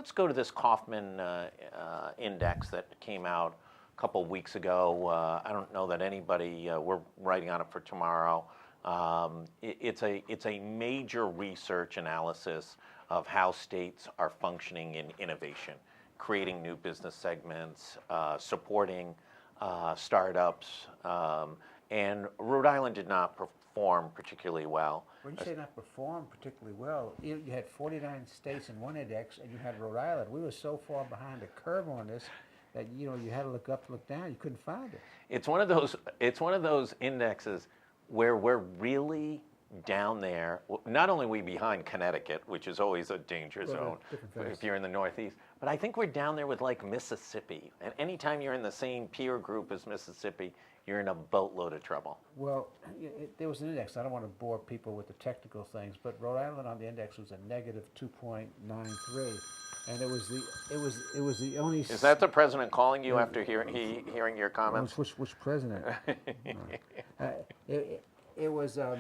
let's go to this Kaufman index that came out a couple weeks ago. I don't know that anybody, we're writing on it for tomorrow. It's a major research analysis of how states are functioning in innovation, creating new business segments, supporting startups, and Rhode Island did not perform particularly well. When you say not perform particularly well, you had 49 states in one index, and you had Rhode Island. We were so far behind the curve on this that you had to look up, look down. You couldn't find it. It's one of those indexes where we're really down there. Not only are we behind Connecticut, which is always a danger zone if you're in the Northeast, but I think we're down there with like Mississippi. And anytime you're in the same peer group as Mississippi, you're in a boatload of trouble. Well, there was an index. I don't want to bore people with the technical things, but Rhode Island on the index was a negative 2.93, and it was the only. Is that the president calling you after hearing your comments? Which president? It was the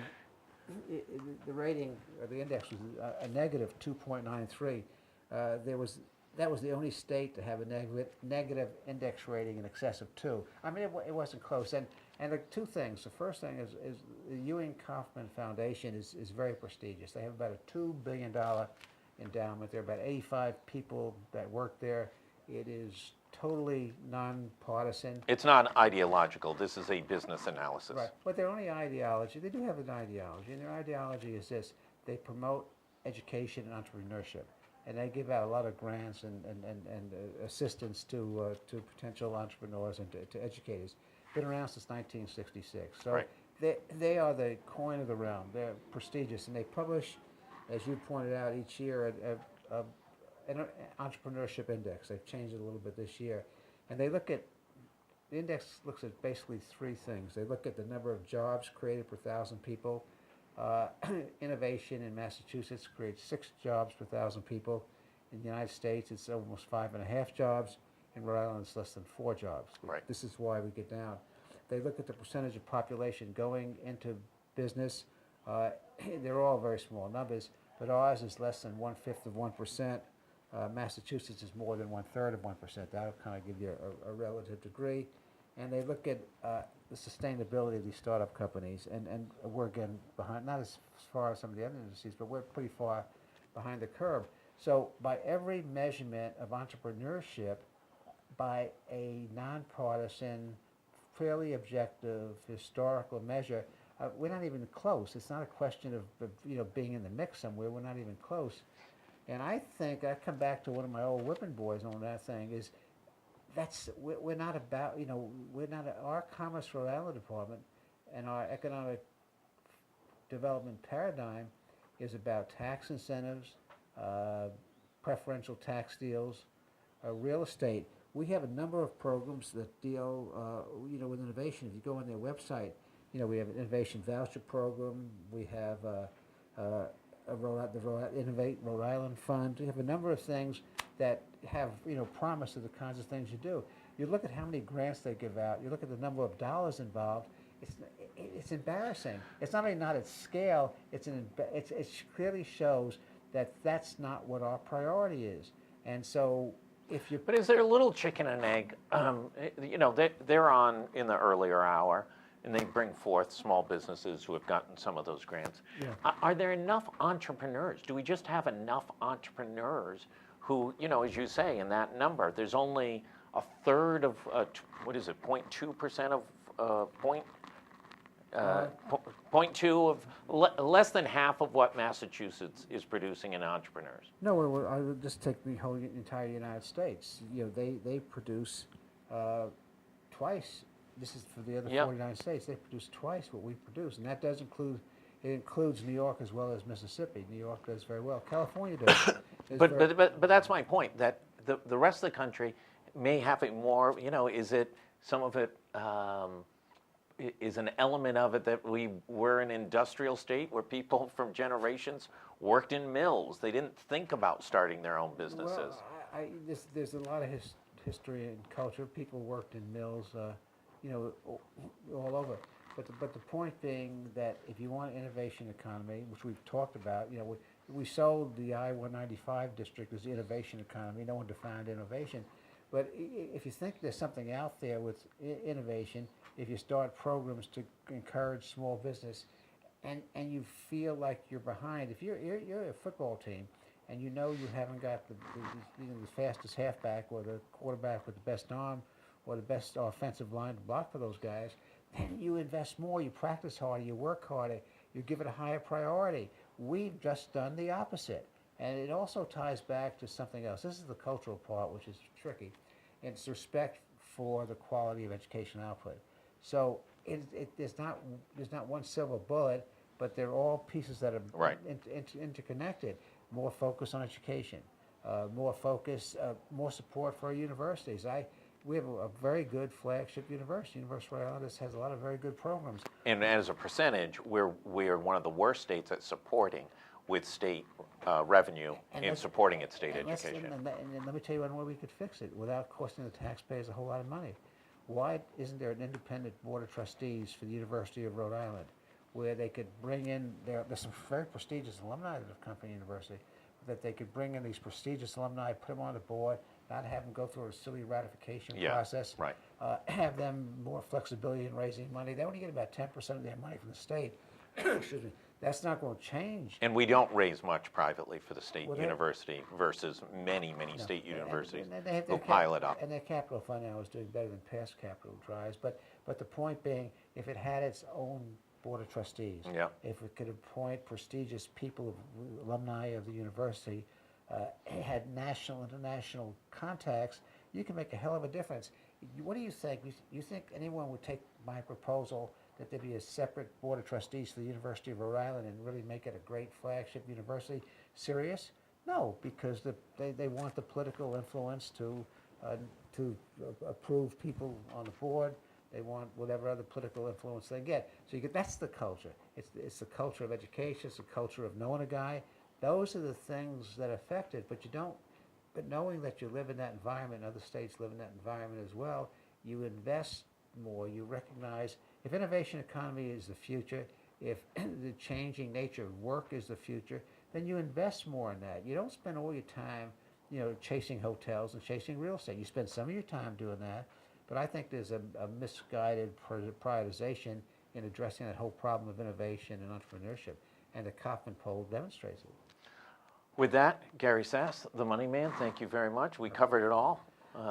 rating, the index was a negative 2.93. That was the only state to have a negative index rating in excess of 2. I mean, it wasn't close. And the two things. The first thing is the Ewing Kaufman Foundation is very prestigious. They have about a $2 billion endowment. There are about 85 people that work there. It is totally nonpartisan. It's not ideological. This is a business analysis. Right. But their only ideology, they do have an ideology, and their ideology is this: they promote education and entrepreneurship. And they give out a lot of grants and assistance to potential entrepreneurs and to educators. Been around since 1966. So right. they are the coin of the realm. They're prestigious, and they publish, as you pointed out, each year an entrepreneurship index. They've changed it a little bit this year. And the index looks at basically three things. They look at the number of jobs created per 1,000 people. Innovation in Massachusetts creates 6 jobs per 1,000 people. In the United States, it's almost 5.5 jobs. In Rhode Island, it's less than 4 jobs. Right. This is why we get down. They look at the percentage of population going into business. They're all very small numbers, but ours is less than 1/5 of 1%. Massachusetts is more than 1/3 of 1%. That'll kind of give you a relative degree. And they look at the sustainability of these startup companies, and we're again behind, not as far as some of the other industries, but we're pretty far behind the curve. So by every measurement of entrepreneurship, by a nonpartisan, fairly objective, historical measure, we're not even close. It's not a question of being in the mix somewhere. We're not even close. And I think I come back to one of my old whipping boys on that thing is, we're not about, we're not, our Commerce Rhode Island Department and our economic development paradigm is about tax incentives, preferential tax deals, real estate. We have a number of programs that deal, with innovation. If you go on their website, we have an innovation voucher program. We have the Innovate Rhode Island Fund. We have a number of things that have, promise of the kinds of things you do. You look at how many grants they give out. You look at the number of dollars involved. It's embarrassing. It's not only not at scale. It clearly shows that that's not what our priority is. And so, But is there a little chicken and egg? They're on in the earlier hour, and they bring forth small businesses who have gotten some of those grants. Yeah. Are there enough entrepreneurs? Do we just have enough entrepreneurs who, as you say, in that number, there's only a third of, 0.2% of, 0.2 of, less than half of what Massachusetts is producing in entrepreneurs? No, I would just take the whole entire United States. They produce twice. This is for the other 49 states. They produce twice what we produce, and that does includes New York as well as Mississippi. New York does very well. California does. But that's my point, that the rest of the country may have it more, is it, some of it is an element of it that we're an industrial state where people from generations worked in mills. They didn't think about starting their own businesses. Well, there's a lot of history and culture. People worked in mills, all over. But the point being that if you want an innovation economy, which we've talked about, we sold the I-195 district as the innovation economy. No one defined innovation. But if you think there's something out there with innovation, if you start programs to encourage small business, and you feel like you're behind, if you're a football team, and you know you haven't got the fastest halfback or the quarterback with the best arm or the best offensive line to block for those guys, then you invest more, you practice harder, you work harder, you give it a higher priority. We've just done the opposite. And it also ties back to something else. This is the cultural part, which is tricky. It's respect for the quality of education output. So there's not one silver bullet, but they're all pieces that are Right. interconnected. More focus on education, more focus, more support for our universities. We have a very good flagship university. University of Rhode Island has a lot of very good programs. And as a percentage, we're one of the worst states at supporting with state revenue in supporting its state education. And let me tell you one way we could fix it without costing the taxpayers a whole lot of money. Why isn't there an independent board of trustees for the University of Rhode Island where they could bring in, there's some very prestigious alumni that have come from the university, that they could bring in these prestigious alumni, put them on the board, not have them go through a silly ratification process. Right. Have them more flexibility in raising money. They only get about 10% of their money from the state. Excuse me. That's not going to change. And we don't raise much privately for the state Well, university versus many state universities And they have who pile it up. And their capital fund now is doing better than past capital drives. But the point being, if it had its own board of trustees, Yeah. if it could appoint prestigious people, alumni of the university, had national, international contacts, you can make a hell of a difference. What do you think? You think anyone would take my proposal that there be a separate board of trustees for the University of Rhode Island and really make it a great flagship university serious? No, because they want the political influence to approve people on the board. They want whatever other political influence they get. So that's the culture. It's the culture of education. It's the culture of knowing a guy. Those are the things that affect it. But knowing that you live in that environment, other states live in that environment as well, you invest more. You recognize if innovation economy is the future, if the changing nature of work is the future, then you invest more in that. You don't spend all your time, chasing hotels and chasing real estate. You spend some of your time doing that, but I think there's a misguided prioritization in addressing that whole problem of innovation and entrepreneurship, and the Kaufman poll demonstrates it. With that, Gary Sasse, the money man, thank you very much. We covered it all. We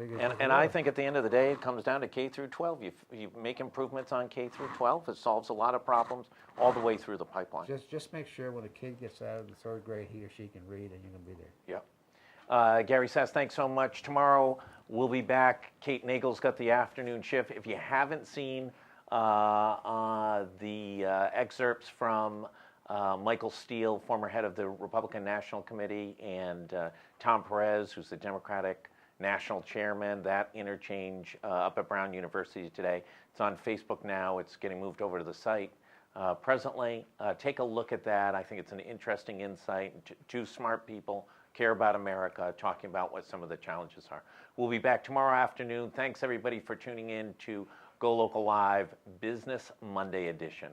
did. And I think at the end of the day, it comes down to K through 12. You make improvements on K through 12. It solves a lot of problems all the way through the pipeline. Just make sure when a kid gets out of the third grade, he or she can read, and you're going to be there. Yep. Gary Sasse, thanks so much. Tomorrow we'll be back. Kate Nagel's got the afternoon shift. If you haven't seen the excerpts from Michael Steele, former head of the Republican National Committee, and Tom Perez, who's the Democratic National Chairman, that interchange up at Brown University today. It's on Facebook now. It's getting moved over to the site presently. Take a look at that. I think it's an interesting insight. Two smart people care about America, talking about what some of the challenges are. We'll be back tomorrow afternoon. Thanks, everybody, for tuning in to Go Local Live Business Monday edition.